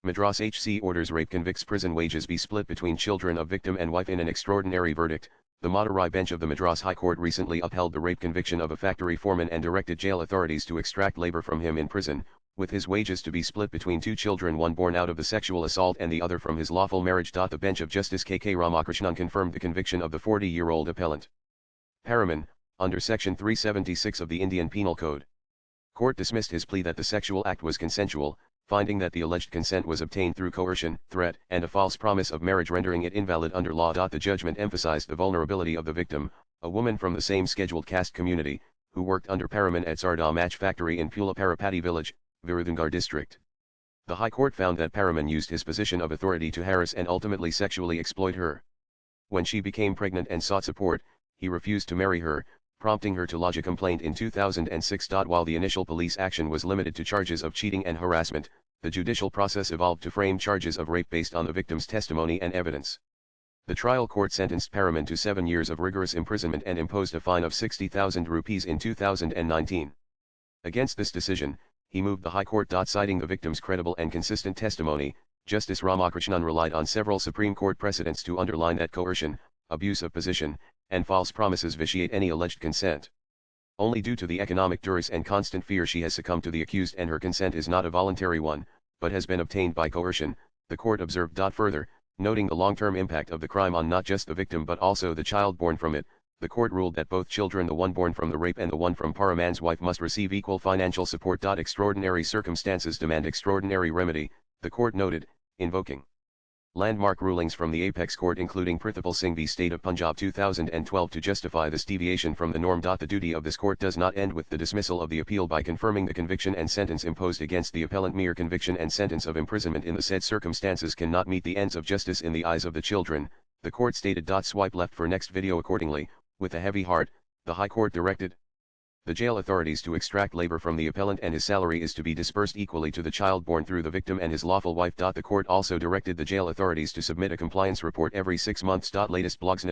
Madras HC orders rape convicts prison wages be split between children of victim and wife in an extraordinary verdict. The Madurai bench of the Madras High Court recently upheld the rape conviction of a factory foreman and directed jail authorities to extract labor from him in prison, with his wages to be split between two children, one born out of the sexual assault and the other from his lawful marriage. The bench of Justice K.K. Ramakrishnan confirmed the conviction of the 40-year-old appellant. Paraman, under Section 376 of the Indian Penal Code. Court dismissed his plea that the sexual act was consensual, finding that the alleged consent was obtained through coercion, threat, and a false promise of marriage, rendering it invalid under law. The judgment emphasized the vulnerability of the victim, a woman from the same scheduled caste community, who worked under Paraman at Sardar Match Factory in Pulaparapati village, Virudhunagar district. The High Court found that Paraman used his position of authority to harass and ultimately sexually exploit her. When she became pregnant and sought support, he refused to marry her, prompting her to lodge a complaint in 2006. While the initial police action was limited to charges of cheating and harassment, the judicial process evolved to frame charges of rape based on the victim's testimony and evidence. The trial court sentenced Paraman to 7 years of rigorous imprisonment and imposed a fine of 60,000 rupees in 2019. Against this decision, he moved the High Court. Citing the victim's credible and consistent testimony, Justice Ramakrishnan relied on several Supreme Court precedents to underline that coercion, abuse of position, and false promises vitiate any alleged consent. Only due to the economic duress and constant fear she has succumbed to the accused, and her consent is not a voluntary one, but has been obtained by coercion, the court observed. Further, noting the long-term impact of the crime on not just the victim but also the child born from it, the court ruled that both children, the one born from the rape and the one from Paraman's wife, must receive equal financial support. Extraordinary circumstances demand extraordinary remedy, the court noted, invoking landmark rulings from the apex court including Prithipal Singh v. State of Punjab 2012 to justify this deviation from the norm. The duty of this court does not end with the dismissal of the appeal by confirming the conviction and sentence imposed against the appellant. Mere conviction and sentence of imprisonment in the said circumstances cannot meet the ends of justice in the eyes of the children, the court stated. Swipe left for next video. Accordingly, with a heavy heart, the High Court directed the jail authorities to extract labor from the appellant, and his salary is to be dispersed equally to the child born through the victim and his lawful wife. The court also directed the jail authorities to submit a compliance report every 6 months. Latest blogs.